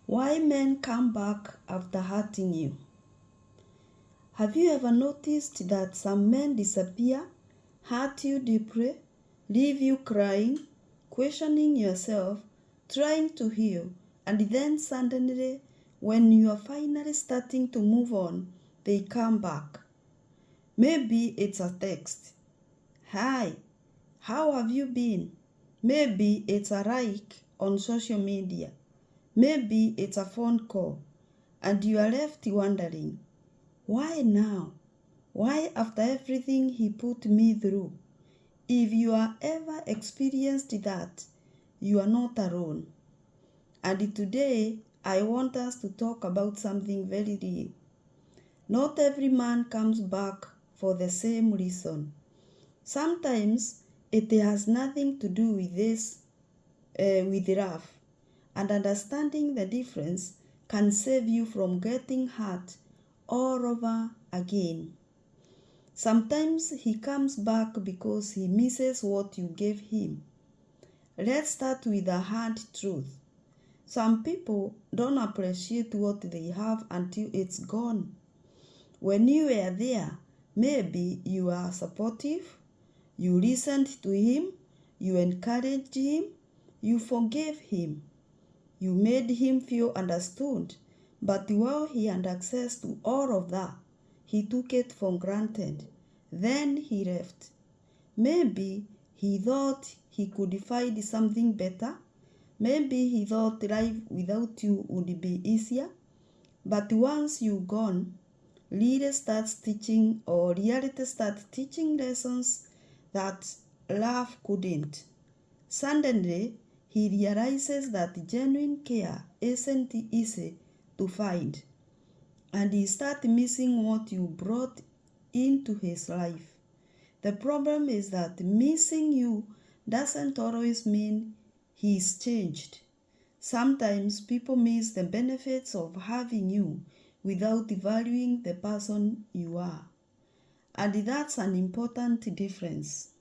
Why men come back after hurting you? Have you ever noticed that some men disappear, hurt you deeply, leave you crying, questioning yourself, trying to heal, and then suddenly, when you are finally starting to move on, they come back? Maybe it's a text. Hi, how have you been? Maybe it's a like on social media. Maybe it's a phone call. And you are left wondering, why now? Why after everything he put me through? If you are ever experienced that, you are not alone. And today, I want us to talk about something very real. Not every man comes back for the same reason. Sometimes it has nothing to do with with love. And understanding the difference can save you from getting hurt all over again. Sometimes he comes back because he misses what you gave him. Let's start with a hard truth. Some people don't appreciate what they have until it's gone. When you were there, maybe you were supportive, you listened to him, you encouraged him, you forgave him, you made him feel understood. But while he had access to all of that, he took it for granted. Then he left. Maybe he thought he could find something better. Maybe he thought life without you would be easier. But once you're gone, reality starts teaching lessons that love couldn't. Suddenly, he realizes that genuine care isn't easy to find. And he starts missing what you brought into his life. The problem is that missing you doesn't always mean he's changed. Sometimes people miss the benefits of having you without valuing the person you are. And that's an important difference.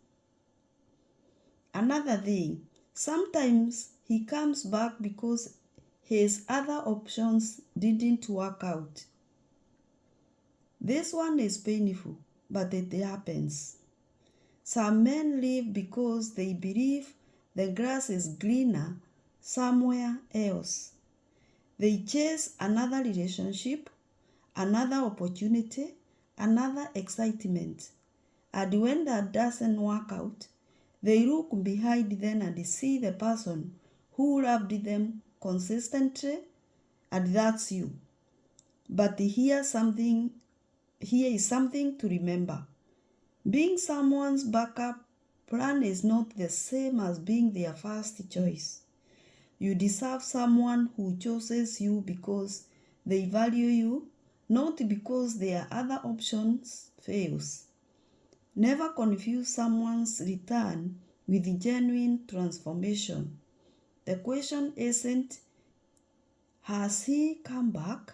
Another thing, sometimes he comes back because his other options didn't work out. This one is painful, but it happens. Some men leave because they believe the grass is greener somewhere else. They chase another relationship, another opportunity, another excitement. And when that doesn't work out, they look behind them and see the person who loved them consistently, and that's you. But here is something to remember. Being someone's backup plan is not the same as being their first choice. You deserve someone who chooses you because they value you, not because their other options fails. Never confuse someone's return with genuine transformation. The question isn't, has he come back?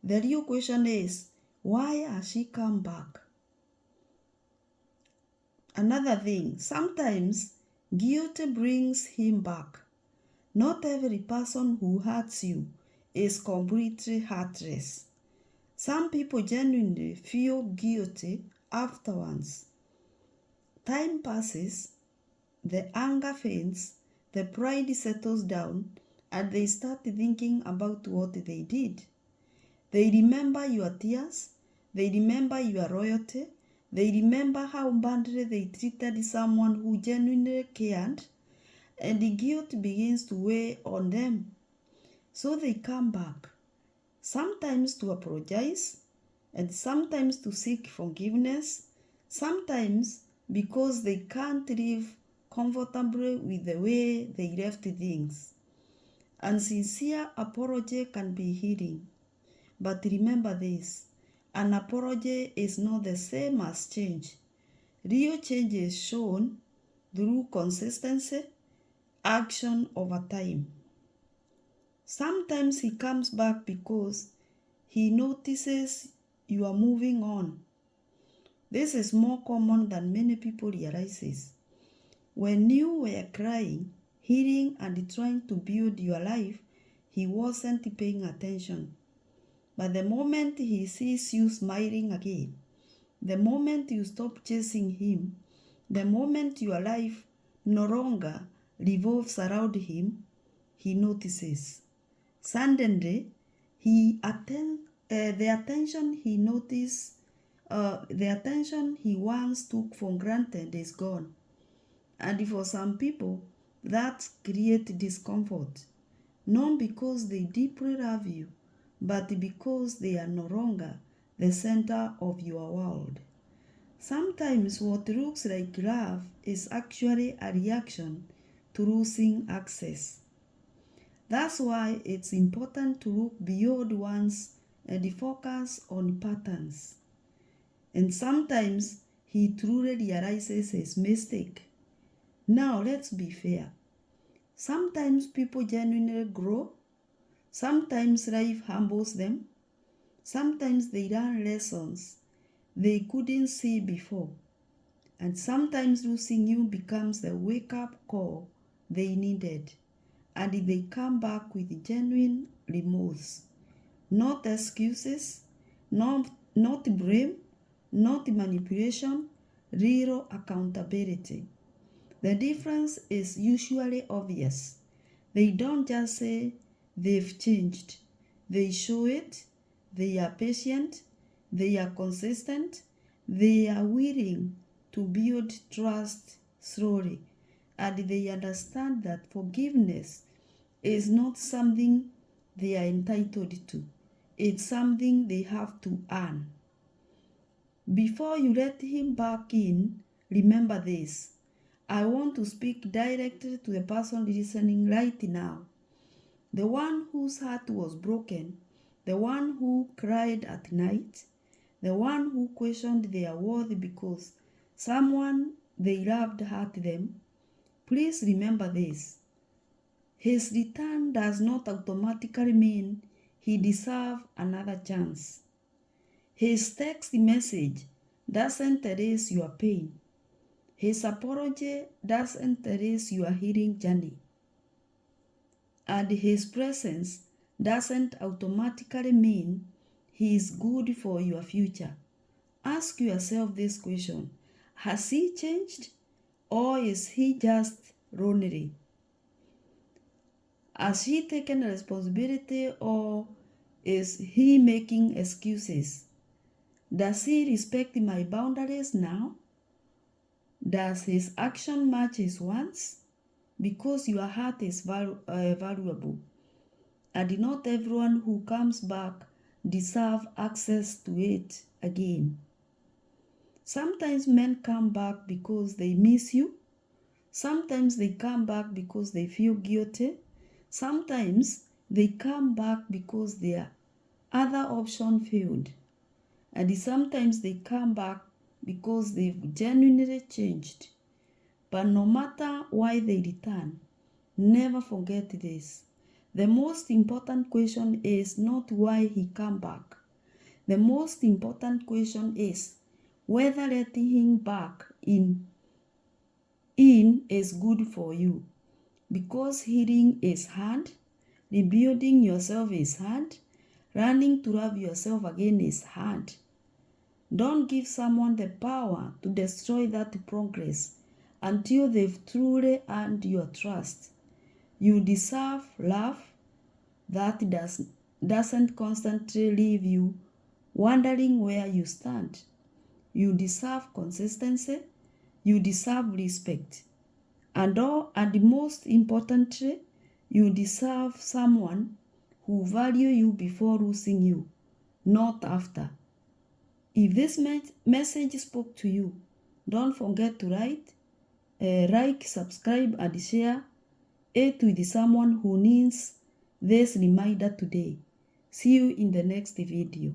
The real question is, why has she come back? Another thing, sometimes guilt brings him back. Not every person who hurts you is completely heartless. Some people genuinely feel guilty afterwards. Time passes, the anger fades, the pride settles down, and they start thinking about what they did. They remember your tears, they remember your loyalty, they remember how badly they treated someone who genuinely cared, and the guilt begins to weigh on them. So they come back, sometimes to apologize, and sometimes to seek forgiveness, sometimes because they can't live comfortably with the way they left things. And sincere apology can be healing. But remember this, an apology is not the same as change. Real change is shown through consistency, action over time. Sometimes he comes back because he notices you are moving on. This is more common than many people realize. When you were crying, healing, and trying to build your life, he wasn't paying attention. But the moment he sees you smiling again, the moment you stop chasing him, the moment your life no longer revolves around him, he notices. Suddenly, the attention he once took for granted is gone. And for some people, that creates discomfort, not because they deeply love you, but because they are no longer the center of your world. Sometimes what looks like love is actually a reaction to losing access. That's why it's important to look beyond once and focus on patterns. And sometimes he truly realizes his mistake. Now let's be fair. Sometimes people genuinely grow. Sometimes life humbles them. Sometimes they learn lessons they couldn't see before. And sometimes losing you becomes the wake-up call they needed. And they come back with genuine remorse. Not excuses, not blame, not manipulation, real accountability. The difference is usually obvious. They don't just say they've changed. They show it. They are patient. They are consistent. They are willing to build trust slowly. And they understand that forgiveness is not something they are entitled to. It's something they have to earn. Before you let him back in, remember this. I want to speak directly to the person listening right now. The one whose heart was broken, the one who cried at night, the one who questioned their worth because someone they loved hurt them. Please remember this. His return does not automatically mean he deserves another chance. His text message doesn't erase your pain. His apology doesn't erase your healing journey. And his presence doesn't automatically mean he is good for your future. Ask yourself this question. Has he changed, or is he just lonely? Has he taken responsibility, or is he making excuses? Does he respect my boundaries now? Does his action match his wants? Because your heart is valuable, and not everyone who comes back deserves access to it again. Sometimes men come back because they miss you. Sometimes they come back because they feel guilty. Sometimes they come back because their other option failed. And sometimes they come back because they've genuinely changed. But no matter why they return, never forget this. The most important question is not why he came back. The most important question is whether letting him back in is good for you. Because healing is hard, rebuilding yourself is hard, learning to love yourself again is hard. Don't give someone the power to destroy that progress until they've truly earned your trust. You deserve love that doesn't constantly leave you wondering where you stand. You deserve consistency. You deserve respect. And most importantly, you deserve someone who values you before losing you, not after. If this message spoke to you, don't forget to like, subscribe, and share it with someone who needs this reminder today. See you in the next video.